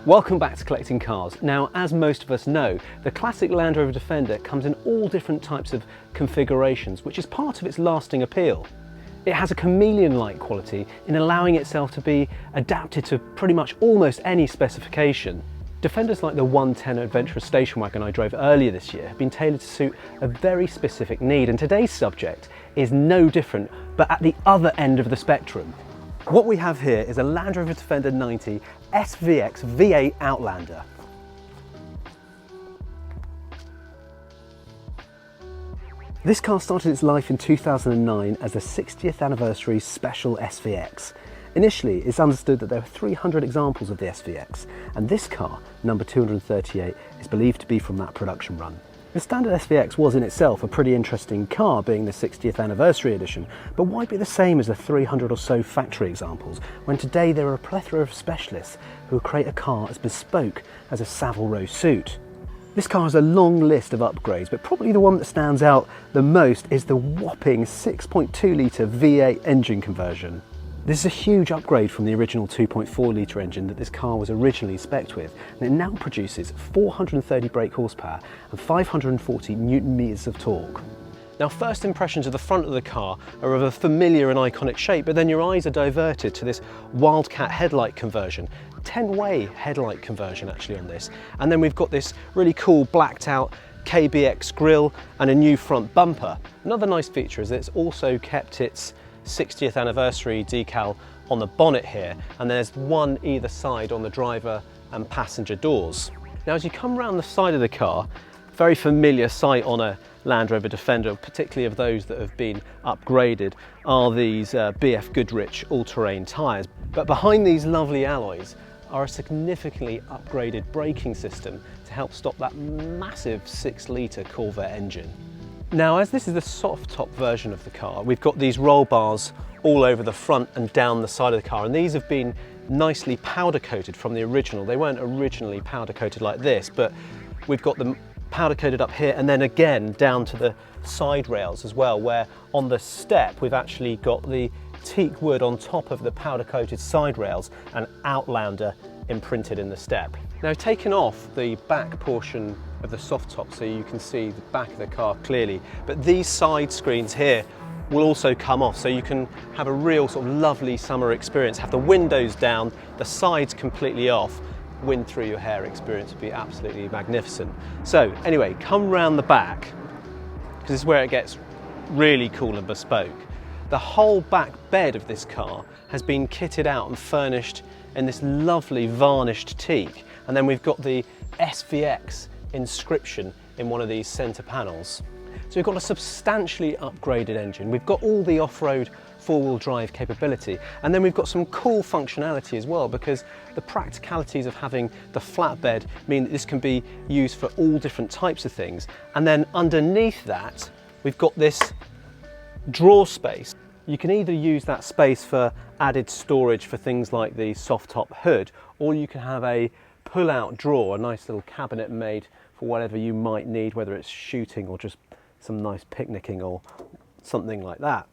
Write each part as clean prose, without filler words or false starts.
Welcome back to Collecting Cars. Now, as most of us know, the classic Land Rover Defender comes in all different types of configurations, which is part of its lasting appeal. It has a chameleon-like quality in allowing itself to be adapted to pretty much almost any specification. Defenders like the 110 Adventurous station wagon I drove earlier this year have been tailored to suit a very specific need, and today's subject is no different, but at the other end of the spectrum. What we have here is a Land Rover Defender 90 SVX V8 Outlander. This car started its life in 2009 as a 60th anniversary special SVX. Initially, it's understood that there were 300 examples of the SVX, and this car, number 238, is believed to be from that production run. The standard SVX was in itself a pretty interesting car, being the 60th anniversary edition, but why be the same as the 300 or so factory examples, when today there are a plethora of specialists who will create a car as bespoke as a Savile Row suit? This car has a long list of upgrades, but probably the one that stands out the most is the whopping 6.2 litre V8 engine conversion. This is a huge upgrade from the original 2.4 litre engine that this car was originally specced with, and it now produces 430 brake horsepower and 540 newton metres of torque. Now, first impressions of the front of the car are of a familiar and iconic shape, but then your eyes are diverted to this Wildcat headlight conversion, 10-way headlight conversion actually on this, and then we've got this really cool blacked out KBX grille and a new front bumper. Another nice feature is that it's also kept its 60th anniversary decal on the bonnet here, and there's one either side on the driver and passenger doors. Now, as you come around the side of the car, very familiar sight on a Land Rover Defender, particularly of those that have been upgraded, are these BF Goodrich all-terrain tyres. But behind these lovely alloys are a significantly upgraded braking system to help stop that massive 6-litre Corvette engine. Now, as this is the soft top version of the car, we've got these roll bars all over the front and down the side of the car, and these have been nicely powder coated from the original. They weren't originally powder coated like this, but we've got them powder coated up here and then again down to the side rails as well, where on the step we've actually got the teak wood on top of the powder coated side rails and Outlander imprinted in the step. Now, taking off the back portion of the soft top so you can see the back of the car clearly, but these side screens here will also come off, so you can have a real sort of lovely summer experience. Have the windows down, the sides completely off, wind through your hair experience would be absolutely magnificent. So anyway, come round the back, because this is where it gets really cool and bespoke. The whole back bed of this car has been kitted out and furnished in this lovely varnished teak, and then we've got the SVX inscription in one of these centre panels. So we've got a substantially upgraded engine, we've got all the off-road four-wheel drive capability, and then we've got some cool functionality as well, because the practicalities of having the flatbed mean that this can be used for all different types of things. And then underneath that, we've got this drawer space. You can either use that space for added storage for things like the soft top hood, or you can have a pull-out drawer, a nice little cabinet made for whatever you might need, whether it's shooting or just some nice picnicking or something like that.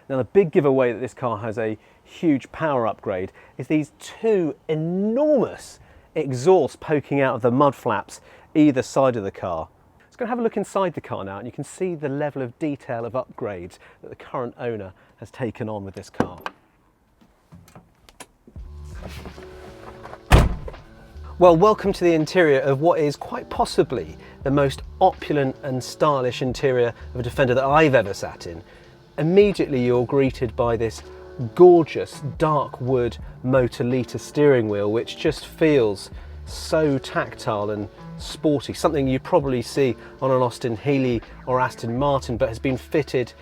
Now, the big giveaway that this car has a huge power upgrade is these two enormous exhausts poking out of the mud flaps either side of the car. Let's go and have a look inside the car now, and you can see the level of detail of upgrades that the current owner has taken on with this car. Well, welcome to the interior of what is quite possibly the most opulent and stylish interior of a Defender that I've ever sat in. Immediately you're greeted by this gorgeous dark wood motor-liter steering wheel, which just feels so tactile and sporty, something you probably see on an Austin Healey or Aston Martin, but has been fitted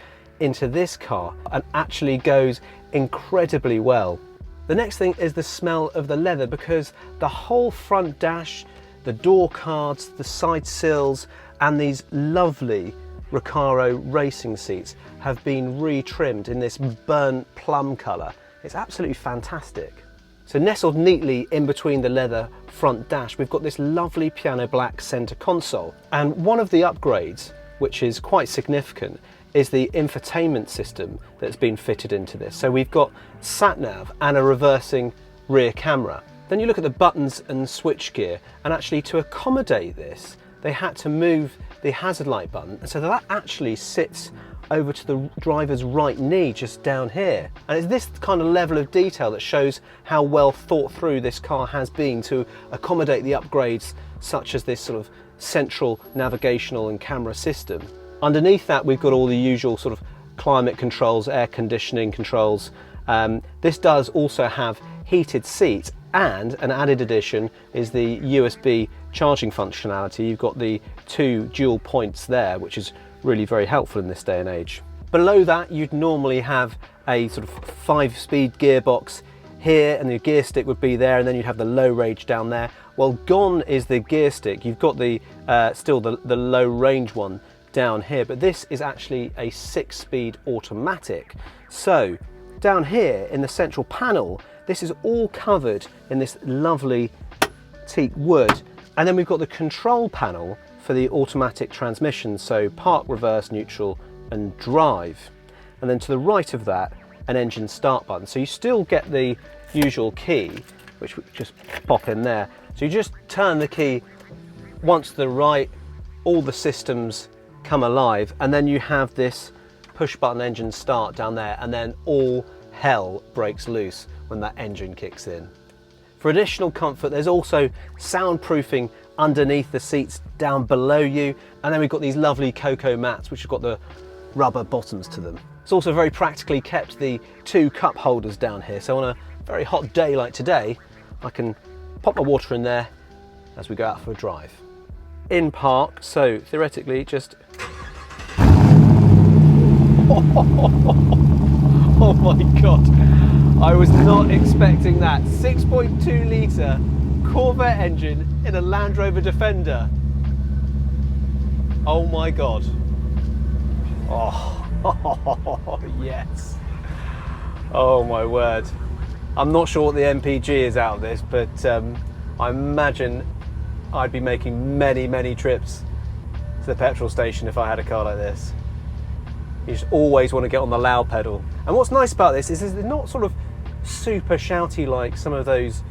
into this car and actually goes incredibly well. The next thing is the smell of the leather, because the whole front dash, the door cards, the side sills and these lovely Recaro racing seats have been retrimmed in this burnt plum colour. It's absolutely fantastic. So nestled neatly in between the leather front dash, we've got this lovely piano black centre console. And one of the upgrades which is quite significant, is the infotainment system that's been fitted into this. So we've got sat-nav and a reversing rear camera. Then you look at the buttons and switchgear, and actually to accommodate this, they had to move the hazard light button, and so that actually sits over to the driver's right knee, just down here. And it's this kind of level of detail that shows how well thought through this car has been to accommodate the upgrades, such as this sort of central navigational and camera system. Underneath that, we've got all the usual sort of climate controls, air conditioning controls. This does also have heated seats, and an added addition is the USB charging functionality. You've got the 2 dual points there, which is really very helpful in this day and age. Below that, you'd normally have a sort of 5-speed gearbox here, and the gear stick would be there, and then you'd have the low range down there. Well, gone is the gear stick. You've got the still the low range one down here, but this is actually a 6-speed automatic. So down here in the central panel, this is all covered in this lovely teak wood, and then we've got the control panel for the automatic transmission, so park, reverse, neutral and drive. And then to the right of that, an engine start button. So you still get the usual key, which we just pop in there. So you just turn the key once to the right, all the systems come alive, and then you have this push button engine start down there, and then all hell breaks loose when that engine kicks in. For additional comfort, there's also soundproofing underneath the seats down below you, and then we've got these lovely cocoa mats which have got the rubber bottoms to them. It's also very practically kept the 2 cup holders down here, so on a very hot day like today, I can pop my water in there as we go out for a drive. In park, so theoretically just oh my god, I was not expecting that. 6.2 litre Corvette engine in a Land Rover Defender. Oh my god. Oh yes. Oh my word. I'm not sure what the MPG is out of this, but I imagine I'd be making many trips to the petrol station if I had a car like this. You just always want to get on the loud pedal. And what's nice about this is they're not sort of super shouty like some of those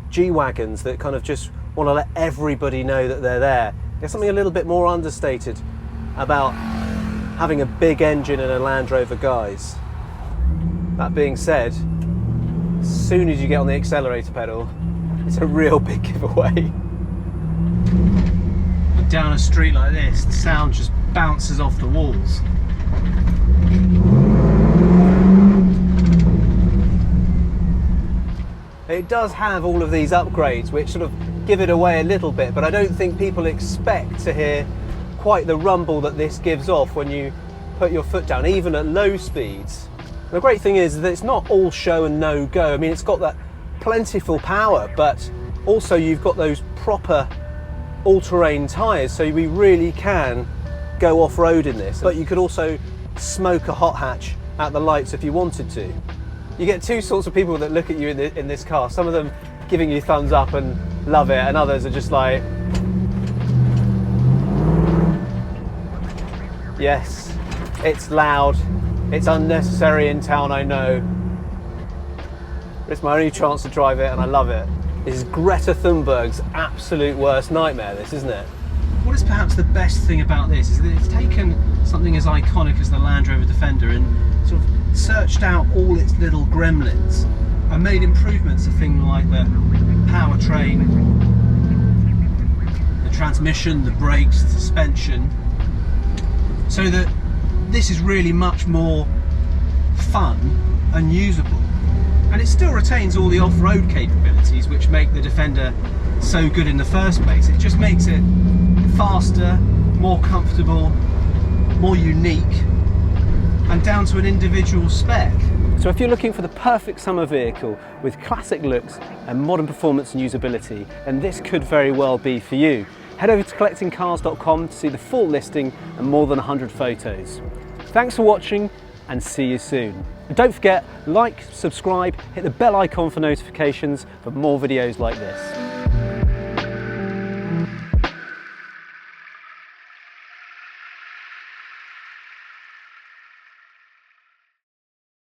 G-Wagons that kind of just want to let everybody know that they're there. There's something a little bit more understated about having a big engine in a Land Rover, guys. That being said, as soon as you get on the accelerator pedal, it's a real big giveaway. Down a street like this, the sound just bounces off the walls. It does have all of these upgrades which sort of give it away a little bit, but I don't think people expect to hear quite the rumble that this gives off when you put your foot down, even at low speeds. And the great thing is that it's not all show and no go. I mean, it's got that plentiful power, but also you've got those proper all-terrain tyres, so we really can go off-road in this. But you could also smoke a hot hatch at the lights if you wanted to. You get 2 sorts of people that look at you in this car. Some of them giving you thumbs up and love it, and others are just like, yes, it's loud, it's unnecessary in town, I know, but it's my only chance to drive it and I love it. This is Greta Thunberg's absolute worst nightmare, this, isn't it? What is perhaps the best thing about this is that it's taken something as iconic as the Land Rover Defender and sort of searched out all its little gremlins and made improvements to things like the powertrain, the transmission, the brakes, the suspension, so that this is really much more fun and usable. And it still retains all the off-road capabilities which make the Defender so good in the first place. It just makes it faster, more comfortable, more unique, and down to an individual spec. So if you're looking for the perfect summer vehicle with classic looks and modern performance and usability, then this could very well be for you. Head over to collectingcars.com to see the full listing and more than 100 photos. Thanks for watching and see you soon. And don't forget, like, subscribe, hit the bell icon for notifications for more videos like this.